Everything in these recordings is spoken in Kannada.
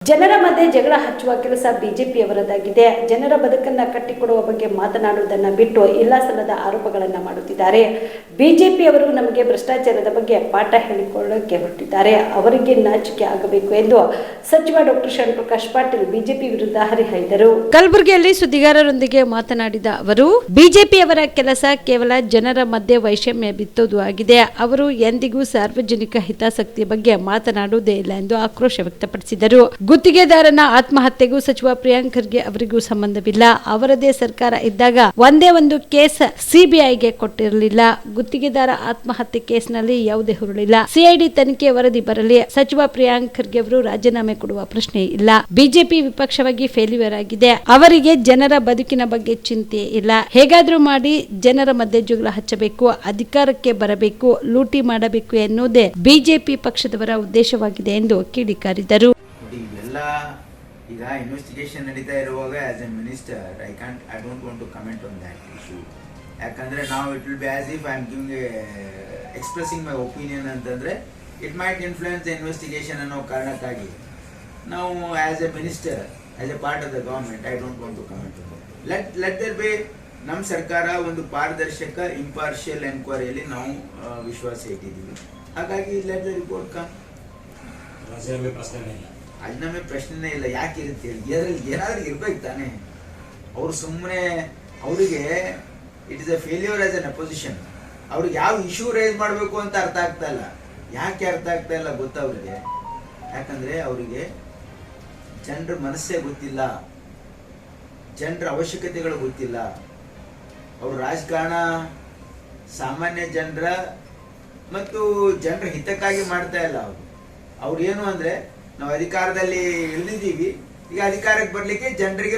ಜನರ ಮಧ್ಯೆ ಜಗಳ ಹಚ್ಚುವ ಕೆಲಸ ಬಿಜೆಪಿಯವರದಾಗಿದೆ. ಜನರ ಬದುಕನ್ನು ಕಟ್ಟಿಕೊಡುವ ಬಗ್ಗೆ ಮಾತನಾಡುವುದನ್ನು ಬಿಟ್ಟು ಇಲ್ಲ ಸಲ್ಲದ ಆರೋಪಗಳನ್ನು ಮಾಡುತ್ತಿದ್ದಾರೆ. ಬಿಜೆಪಿಯವರು ನಮಗೆ ಭ್ರಷ್ಟಾಚಾರದ ಬಗ್ಗೆ ಪಾಠ ಹೇಳಿಕೊಳ್ಳಕ್ಕೆ ಹೊರಟಿದ್ದಾರೆ. ಅವರಿಗೆ ನಾಚಿಕೆ ಆಗಬೇಕು ಎಂದು ಸಚಿವ ಡಾಕ್ಟರ್ ಶರಣಪ್ರಕಾಶ್ ಪಾಟೀಲ್ ಬಿಜೆಪಿ ವಿರುದ್ಧ ಹರಿಹಾಯ್ದರು. ಕಲಬುರಗಿಯಲ್ಲಿ ಸುದ್ದಿಗಾರರೊಂದಿಗೆ ಮಾತನಾಡಿದ ಅವರು, ಬಿಜೆಪಿಯವರ ಕೆಲಸ ಕೇವಲ ಜನರ ಮಧ್ಯೆ ವೈಷಮ್ಯ ಬಿತ್ತುವುದು ಆಗಿದೆ. ಅವರು ಎಂದಿಗೂ ಸಾರ್ವಜನಿಕ ಹಿತಾಸಕ್ತಿಯ ಬಗ್ಗೆ ಮಾತನಾಡುವುದೇ ಇಲ್ಲ ಎಂದು ಆಕ್ರೋಶ ವ್ಯಕ್ತಪಡಿಸಿದರು. ಗುತ್ತಿಗೆದಾರನ ಆತ್ಮಹತ್ಯೆಗೂ ಸಚಿವ ಪ್ರಿಯಾಂಕ್ ಖರ್ಗೆ ಅವರಿಗೂ ಸಂಬಂಧವಿಲ್ಲ. ಅವರದೇ ಸರ್ಕಾರ ಇದ್ದಾಗ ಒಂದೇ ಒಂದು ಕೇಸ್ ಸಿಬಿಐಗೆ ಕೊಟ್ಟಿರಲಿಲ್ಲ. ಗುತ್ತಿಗೆದಾರ ಆತ್ಮಹತ್ಯೆ ಕೇಸ್ನಲ್ಲಿ ಯಾವುದೇ ಹುರುಳಿಲ್ಲ. ಸಿಐಡಿ ತನಿಖೆ ವರದಿ ಬರಲಿ. ಸಚಿವ ಪ್ರಿಯಾಂಕ್ ಖರ್ಗೆ ಅವರು ರಾಜೀನಾಮೆ ಕೊಡುವ ಪ್ರಶ್ನೆ ಇಲ್ಲ. ಬಿಜೆಪಿ ವಿಪಕ್ಷವಾಗಿ ಫೇಲ್ಯೂರ್ ಆಗಿದೆ. ಅವರಿಗೆ ಜನರ ಬದುಕಿನ ಬಗ್ಗೆ ಚಿಂತೆ ಇಲ್ಲ. ಹೇಗಾದ್ರೂ ಮಾಡಿ ಜನರ ಮಧ್ಯೆ ಜಗಳ ಹಚ್ಚಬೇಕು, ಅಧಿಕಾರಕ್ಕೆ ಬರಬೇಕು, ಲೂಟಿ ಮಾಡಬೇಕು ಎನ್ನುವುದೇ ಬಿಜೆಪಿ ಪಕ್ಷದವರ ಉದ್ದೇಶವಾಗಿದೆ ಎಂದು ಕಿಡಿಕಾರಿದರು. ಎಲ್ಲ ಈಗ ಇನ್ವೆಸ್ಟಿಗೇಷನ್ ನಡೀತಾ ಇರುವಾಗ as a minister I don't want to comment on that issue. ಯಾಕಂದ್ರೆ ನಾವು it will be as if I am giving expressing my opinion ಅಂತಂದ್ರೆ it might influence the investigation ಅನ್ನೋ ಕಾರಣಕ್ಕಾಗಿ ನಾವು as a minister as a part of the government I don't want to comment on that. Let there be ನಮ್ಮ ಸರ್ಕಾರ ಒಂದು ಪಾರದರ್ಶಕ ಇಂಪಾರ್ಷಿಯಲ್ ಎನ್ಕ್ವೈರಿಯಲ್ಲಿ ನಾವು ವಿಶ್ವಾಸ ಇಟ್ಟಿದ್ದೀವಿ. ಹಾಗಾಗಿ ಲೆಟ್ ದ ರಿಪೋರ್ಟ್ ಕಮ್. ರಾಜೀನಾಮೆ ಪ್ರಶ್ನೆನೇ ಇಲ್ಲ. ಯಾಕೆ ಇರುತ್ತೆ ಇದರಲ್ಲಿ? ಏನಾದ್ರೂ ಇರ್ಬೇಕು ತಾನೆ. ಅವ್ರು ಸುಮ್ಮನೆ ಅವರಿಗೆ it is a failure as N opposition. ಅವ್ರಿಗೆ ಯಾವ ಇಶ್ಯೂ ರೈಸ್ ಮಾಡಬೇಕು ಅಂತ ಅರ್ಥ ಆಗ್ತಾ ಇಲ್ಲ. ಯಾಕೆ ಅರ್ಥ ಆಗ್ತಾ ಇಲ್ಲ ಗೊತ್ತಾ ಅವ್ರಿಗೆ? ಯಾಕಂದ್ರೆ ಅವರಿಗೆ ಜನರ ಮನಸ್ಸೇ ಗೊತ್ತಿಲ್ಲ, ಜನರ ಅವಶ್ಯಕತೆಗಳು ಗೊತ್ತಿಲ್ಲ. ಅವ್ರ ರಾಜಕಾರಣ ಸಾಮಾನ್ಯ ಜನರ ಮತ್ತು ಜನರ ಹಿತಕ್ಕಾಗಿ ಮಾಡ್ತಾ ಇಲ್ಲ. ಅವ್ರು ಏನು ಅಂದ್ರೆ ನಾವು ಅಧಿಕಾರದಲ್ಲಿ ಇಳಿದಿದ್ದೀವಿ, ಈಗ ಅಧಿಕಾರಕ್ಕೆ ಬರ್ಲಿಕ್ಕೆ ಜನರಿಗೆ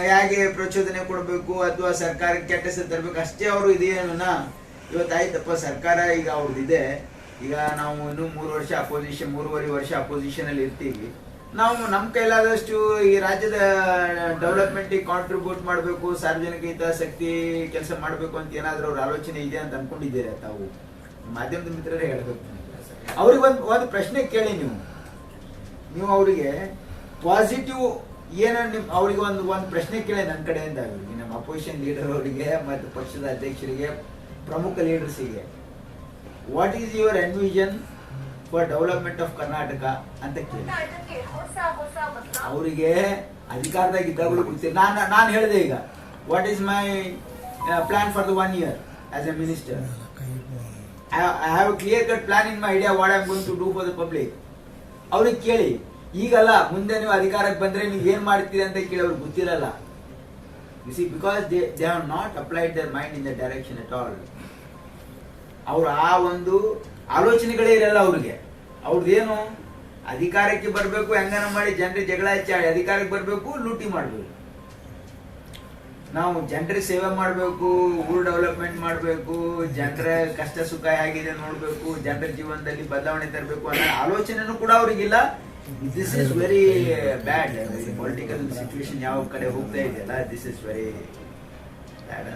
ಹೇಗೆ ಪ್ರಚೋದನೆ ಕೊಡಬೇಕು ಅಥವಾ ಸರ್ಕಾರಕ್ಕೆ ಕೆಟ್ಟ ಹೆಸರು ತರಬೇಕು ಅಷ್ಟೇ ಅವರು ಇದೇನ. ಇವತ್ತಾಯ್ತಪ್ಪ ಸರ್ಕಾರ ಈಗ ಅವ್ರದ್ದಿದೆ, ಈಗ ನಾವು ಇನ್ನೂ 3.5 ವರ್ಷ ಅಪೋಸಿಷನ್ ಅಲ್ಲಿ ಇರ್ತೀವಿ. ನಾವು ನಮ್ಮ ಕೈಲಾದಷ್ಟು ಈ ರಾಜ್ಯದ ಡೆವಲಪ್ಮೆಂಟ್ಗೆ ಕಾಂಟ್ರಿಬ್ಯೂಟ್ ಮಾಡಬೇಕು, ಸಾರ್ವಜನಿಕ ಹಿತಾಸಕ್ತಿ ಕೆಲಸ ಮಾಡಬೇಕು ಅಂತ ಏನಾದರೂ ಅವ್ರ ಆಲೋಚನೆ ಇದೆ ಅಂತ ಅನ್ಕೊಂಡಿದ್ದೀರಾ ತಾವು? ಮಾಧ್ಯಮದ ಮಿತ್ರರೇ ಹೇಳ್ಬೇಕು. ಅವ್ರಿಗೆ ಒಂದು ಪ್ರಶ್ನೆ ಕೇಳಿ ನೀವು ಅವರಿಗೆ ಪಾಸಿಟಿವ್ ಅವ್ರಿಗೆ ಒಂದು ಪ್ರಶ್ನೆ ಕೇಳಿ ನನ್ನ ಕಡೆಯಿಂದ. ಅವರಿಗೆ ನಮ್ಮ ಅಪೋಸಿಷನ್ ಲೀಡರ್ ಅವರಿಗೆ ಮತ್ತು ಪಕ್ಷದ ಅಧ್ಯಕ್ಷರಿಗೆ, ಪ್ರಮುಖ ಲೀಡರ್ಸಿಗೆ, what is your envision for development of Karnataka ಅಂತ ಕೇಳಿ. ಅವರಿಗೆ ಅಧಿಕಾರದಾಗ ಇದ್ದಾಗಲೂ ಗೊತ್ತಿಲ್ಲ. ನಾನು ಹೇಳಿದೆ ಈಗ what is my plan for the 1 year as a minister. I have a clear-cut plan in my idea what I am going to do for the public. ಅವ್ರಿಗೆ ಕೇಳಿ. ಈಗಲ್ಲ, ಮುಂದೆ ನೀವು ಅಧಿಕಾರಕ್ಕೆ ಬಂದ್ರೆ ನೀವು ಏನ್ ಮಾಡ್ತೀರಿ ಅಂತ ಕೇಳಿ ಅವ್ರಿಗೆ ಗೊತ್ತಿರಲ್ಲ. You see, because they have not applied their mind in that direction at all. ಅವ್ರು ಆ ಒಂದು ಆಲೋಚನೆಗಳೇ ಇರಲ್ಲ ಅವ್ರಿಗೆ. ಅವ್ರದ್ದೇನು ಅಧಿಕಾರಕ್ಕೆ ಬರಬೇಕು, ಹೆಂಗನ ಮಾಡಿ ಜನರಿಗೆ ಜಗಳ ಹಚ್ಚಿ ಅಧಿಕಾರಕ್ಕೆ ಬರಬೇಕು, ಲೂಟಿ ಮಾಡಬೇಕು. ನಾವು ಜನರ ಸೇವೆ ಮಾಡಬೇಕು, ಊರು ಡೆವಲಪ್ಮೆಂಟ್ ಮಾಡಬೇಕು, ಜನರ ಕಷ್ಟ ಸುಖ ಹೇಗಿದೆ ನೋಡಬೇಕು, ಜನರ ಜೀವನದಲ್ಲಿ ಬದಲಾವಣೆ ತರಬೇಕು ಅನ್ನೋ ಆಲೋಚನೆನೂ ಕೂಡ ಅವ್ರಿಗಿಲ್ಲ. This is very bad. Political situation ಯಾವ ಕಡೆ ಹೋಗ್ತಾ ಇದೆಯಲ್ಲ, ದಿಸ್ ಇಸ್ ವೆರಿ ಬ್ಯಾಡ್.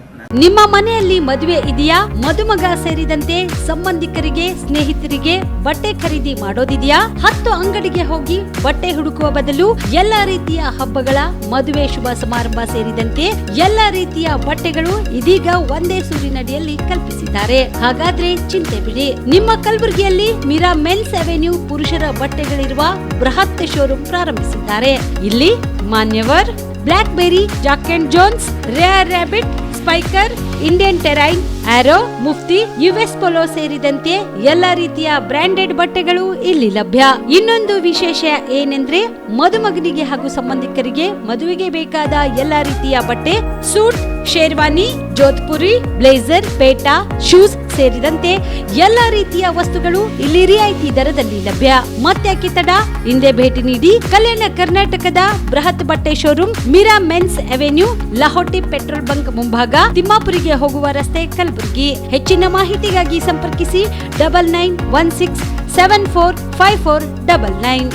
ನಿಮ್ಮ ಮನೆಯಲ್ಲಿ ಮದುವೆ ಇದೆಯಾ? ಮದುಮಗ ಸೇರಿದಂತೆ ಸಂಬಂಧಿಕರಿಗೆ, ಸ್ನೇಹಿತರಿಗೆ ಬಟ್ಟೆ ಖರೀದಿ ಮಾಡೋದಿದೆಯಾ? 10 ಅಂಗಡಿಗೆ ಹೋಗಿ ಬಟ್ಟೆ ಹುಡುಕುವ ಬದಲು ಎಲ್ಲಾ ರೀತಿಯ ಹಬ್ಬಗಳ, ಮದುವೆ, ಶುಭ ಸಮಾರಂಭ ಸೇರಿದಂತೆ ಎಲ್ಲಾ ರೀತಿಯ ಬಟ್ಟೆಗಳು ಇದೀಗ ಒಂದೇ ಸೂರಿನಡಿಯಲ್ಲಿ ಕಲ್ಪಿಸಿದ್ದಾರೆ. ಹಾಗಾದ್ರೆ ಚಿಂತೆ ಬಿಡಿ. ನಿಮ್ಮ ಕಲಬುರಗಿಯಲ್ಲಿ ಮೀರಾ ಮೆನ್ಸ್ ಅವೆನ್ಯೂ ಪುರುಷರ ಬಟ್ಟೆಗಳಿರುವ ಬೃಹತ್ ಶೋರೂಮ್ ಪ್ರಾರಂಭಿಸಿದ್ದಾರೆ. ಇಲ್ಲಿ Manyavar, Blackberrys, Jack and Jones, Rare Rabbit, Spykar, Indian Terrain, Arrow, Mufti, US Polo ಸೇರಿದಂತೆ ಎಲ್ಲ ರೀತಿಯ ಬ್ರಾಂಡೆಡ್ ಬಟ್ಟೆಗಳು ಇಲ್ಲಿ ಲಭ್ಯ. ಇನ್ನೊಂದು ವಿಶೇಷ ಏನೆಂದ್ರೆ ಮದುಮಗನಿಗೆ ಹಾಗೂ ಸಂಬಂಧಿಕರಿಗೆ ಮದುವೆಗೆ ಬೇಕಾದ ಎಲ್ಲ ರೀತಿಯ ಬಟ್ಟೆ, ಸೂಟ್, ಶೇರ್ವಾನಿ, ಜೋಧ್ಪುರಿ, ಬ್ಲೇಸರ್, ಪೇಟಾ, ಶೂಸ್ ಸೇರಿದಂತೆ ಎಲ್ಲ ರೀತಿಯ ವಸ್ತುಗಳು ಇಲ್ಲಿ ರಿಯಾಯಿತಿ ದರದಲ್ಲಿ ಲಭ್ಯ. ಮತ್ತೆ ತಡ, ಹಿಂದೆ ಭೇಟಿ ನೀಡಿ. ಕಲ್ಯಾಣ ಕರ್ನಾಟಕದ ಬೃಹತ್ ಬಟ್ಟೆ showroom Meera men's avenue, Lahoti petrol bunk ಮುಂಭಾಗ, ತಿಮ್ಮಾಪುರಿಗೆ ಹೋಗುವ ರಸ್ತೆ, ಕಲಬುರಗಿ. ಹೆಚ್ಚಿನ ಮಾಹಿತಿಗಾಗಿ ಸಂಪರ್ಕಿಸಿ 9916745499.